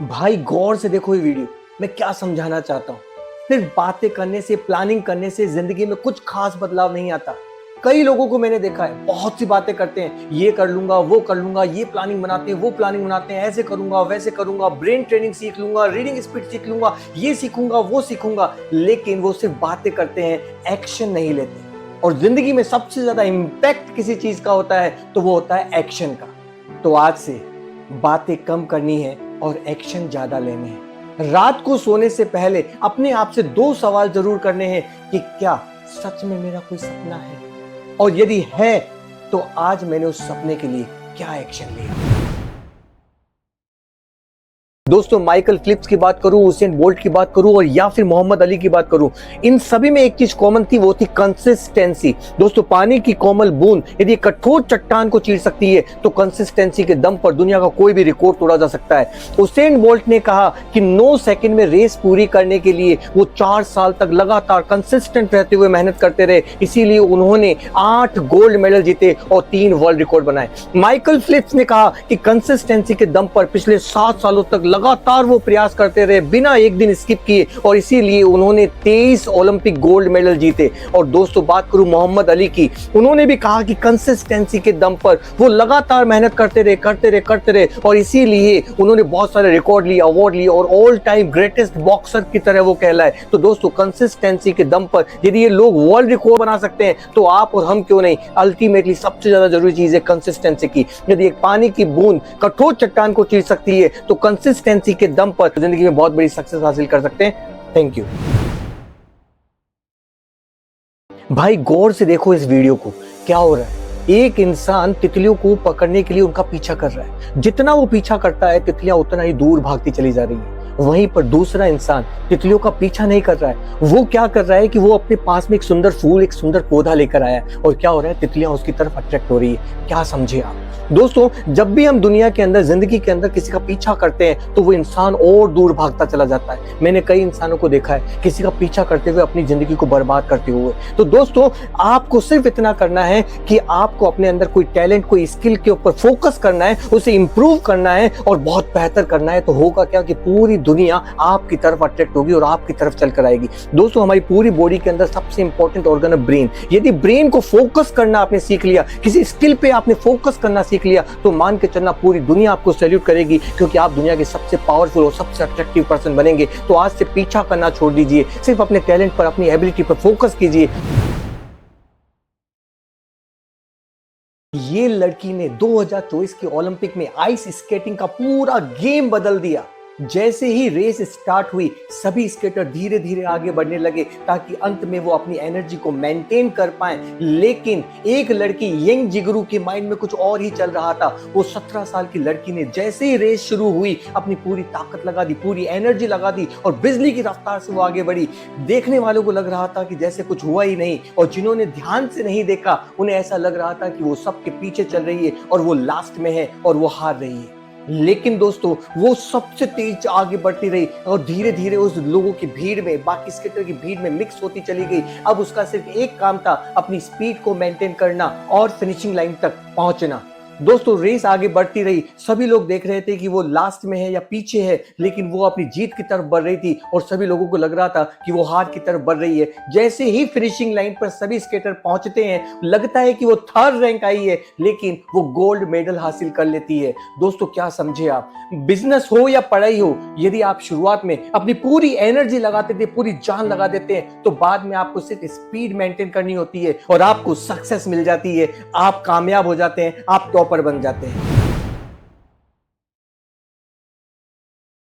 भाई गौर से देखो ये वीडियो। मैं क्या समझाना चाहता हूँ, सिर्फ बातें करने से, प्लानिंग करने से जिंदगी में कुछ खास बदलाव नहीं आता। कई लोगों को मैंने देखा है, बहुत सी बातें करते हैं, ये कर लूंगा, वो कर लूंगा, ये प्लानिंग बनाते हैं, वो प्लानिंग बनाते हैं, ऐसे करूंगा, वैसे करूंगा, ब्रेन ट्रेनिंग सीख लूंगा, रीडिंग स्पीड सीख लूंगा, ये सीखूंगा, वो सीखूंगा, लेकिन वो सिर्फ बातें करते हैं, एक्शन नहीं लेते। और जिंदगी में सबसे ज्यादा इंपैक्ट किसी चीज का होता है तो वो होता है एक्शन का। तो आज से बातें कम करनी है और एक्शन ज्यादा लेने हैं। रात को सोने से पहले अपने आप से 2 सवाल जरूर करने हैं कि क्या सच में मेरा कोई सपना है, और यदि है तो आज मैंने उस सपने के लिए क्या एक्शन लिया। दोस्तों, माइकल फिलिप्स की बात करूं, उसेन बोल्ट की बात करूं, और या फिर मोहम्मद अली की बात करूं, इन सभी में एक चीज कॉमन थी, वो थी कंसिस्टेंसी। दोस्तों, पानी की कोमल बूंद यदि कठोर चट्टान को चीर सकती है तो कंसिस्टेंसी के दम पर दुनिया का कोई भी रिकॉर्ड तोड़ा जा सकता है। उसेन बोल्ट ने कहा कि 9 सेकंड में रेस पूरी करने के लिए वो 4 साल तक लगातार कंसिस्टेंट रहते हुए मेहनत करते रहे, इसीलिए उन्होंने 8 गोल्ड मेडल जीते और 3 वर्ल्ड रिकॉर्ड बनाए। माइकल फिलिप्स ने कहा कि कंसिस्टेंसी के दम पर पिछले 7 सालों तक लगातार वो प्रयास करते रहे, बिना एक दिन स्किप किए, और इसीलिए उन्होंने 23 ओलंपिक गोल्ड मेडल जीते। और दोस्तों, बात करूं मोहम्मद अली की, उन्होंने भी कहा कि कंसिस्टेंसी के दम पर वो लगातार मेहनत करते रहे, और इसीलिए उन्होंने बहुत सारे रिकॉर्ड लिए, अवार्ड लिए, और ऑल टाइम ग्रेटेस्ट बॉक्सर की तरह वो कहलाए। तो दोस्तों, कंसिस्टेंसी के दम पर यदि ये लोग वर्ल्ड रिकॉर्ड बना सकते हैं तो आप और हम क्यों नहीं। अल्टीमेटली सबसे ज्यादा जरूरी चीज है कंसिस्टेंसी की। यदि एक पानी की बूंद कठोर चट्टान को चीर सकती है तो कंसिस्टेंसी के दम पर जिंदगी में बहुत बड़ी सक्सेस हासिल कर सकते हैं। Thank you. भाई गौर से देखो इस वीडियो को, क्या हो रहा है। एक इंसान तितलियों को पकड़ने के लिए उनका पीछा कर रहा है। जितना वो पीछा करता है, तितलियां उतना ही दूर भागती चली जा रही है। वहीं पर दूसरा इंसान तितलियों का पीछा नहीं कर रहा है। वो क्या कर रहा है कि वो अपने पास में एक सुंदर फूल, एक सुंदर पौधा लेकर आया है, और क्या हो रहा है, तितलियां उसकी तरफ अट्रैक्ट हो रही है। क्या समझे आप। दोस्तों, जब भी हम दुनिया के अंदर, जिंदगी के अंदर किसी का पीछा करते हैं तो वो इंसान और दूर भागता चला जाता है। मैंने कई इंसानों को देखा है किसी का पीछा करते हुए अपनी जिंदगी को बर्बाद करते हुए। तो दोस्तों, आपको सिर्फ इतना करना है कि आपको अपने अंदर कोई टैलेंट, कोई स्किल के ऊपर फोकस करना है, उसे इंप्रूव करना है और बहुत बेहतर करना है। तो होगा क्या कि पूरी दुनिया आपकी तरफ अट्रैक्ट होगी और आपकी तरफ चलकर आएगी। दोस्तों, हमारी पूरी बॉडी के अंदर सबसे इंपॉर्टेंट ऑर्गन है ब्रेन। यदि ब्रेन को फोकस करना आपने सीख लिया, किसी स्किल पे आपने फोकस करना सीख लिया, तो मान के चलना पूरी दुनिया आपको सैल्यूट करेगी, क्योंकि आप दुनिया के सबसे पावरफुल और सबसे अट्रैक्टिव पर्सन बनेंगे। तो आज से पीछा करना छोड़ दीजिए, सिर्फ अपने टैलेंट पर, अपनी एबिलिटी पर फोकस कीजिए। ये लड़की ने 2024 के ओलंपिक में आइस स्केटिंग का पूरा गेम बदल दिया। जैसे ही रेस स्टार्ट हुई, सभी स्केटर धीरे धीरे आगे बढ़ने लगे ताकि अंत में वो अपनी एनर्जी को मेंटेन कर पाए। लेकिन एक लड़की, यंग जिगरू के माइंड में कुछ और ही चल रहा था। वो 17 साल की लड़की ने जैसे ही रेस शुरू हुई, अपनी पूरी ताकत लगा दी, पूरी एनर्जी लगा दी, और बिजली की रफ्तार से वो आगे बढ़ी। देखने वालों को लग रहा था कि जैसे कुछ हुआ ही नहीं, और जिन्होंने ध्यान से नहीं देखा उन्हें ऐसा लग रहा था कि वो सबके पीछे चल रही है और वो लास्ट में है और वो हार रही है। लेकिन दोस्तों, वो सबसे तेज आगे बढ़ती रही और धीरे धीरे उस लोगों की भीड़ में, बाकी स्केटर की भीड़ में मिक्स होती चली गई। अब उसका सिर्फ एक काम था, अपनी स्पीड को मेंटेन करना और फिनिशिंग लाइन तक पहुंचना। दोस्तों, रेस आगे बढ़ती रही। सभी लोग देख रहे थे कि वो लास्ट में है या पीछे है, लेकिन वो अपनी जीत की तरफ बढ़ रही थी और सभी लोगों को लग रहा था कि वो हार की तरफ बढ़ रही है। जैसे ही फिनिशिंग लाइन पर सभी स्केटर पहुंचते हैं, लगता है कि वो 3rd रैंक आई है, लेकिन वो गोल्ड मेडल हासिल कर लेती है। दोस्तों, क्या समझे आप। बिजनेस हो या पढ़ाई हो, यदि आप शुरुआत में अपनी पूरी एनर्जी लगाते थे, पूरी जान लगा देते हैं, तो बाद में आपको सिर्फ स्पीड मेंटेन करनी होती है और आपको सक्सेस मिल जाती है। आप कामयाब हो जाते हैं, आप टॉपर बन जाते हैं।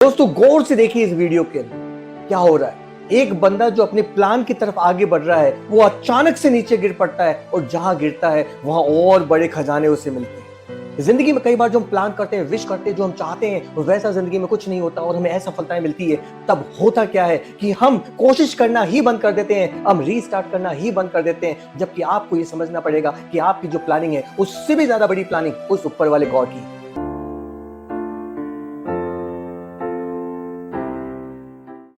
दोस्तों, गौर से देखिए इस वीडियो के अंदर क्या हो रहा है। एक बंदा जो अपने प्लान की तरफ आगे बढ़ रहा है, वो अचानक से नीचे गिर पड़ता है, और जहां गिरता है वहां और बड़े खजाने उसे मिलते हैं। जिंदगी में कई बार जो हम प्लान करते हैं, विश करते हैं, जो हम चाहते हैं, वैसा जिंदगी में कुछ नहीं होता और हमें असफलताएं मिलती है। तब होता क्या है कि हम कोशिश करना ही बंद कर देते हैं, हम रीस्टार्ट करना ही बंद कर देते हैं, जबकि आपको ये समझना पड़ेगा कि आपकी जो प्लानिंग है, उससे भी ज्यादा बड़ी प्लानिंग उस ऊपर वाले गॉड की।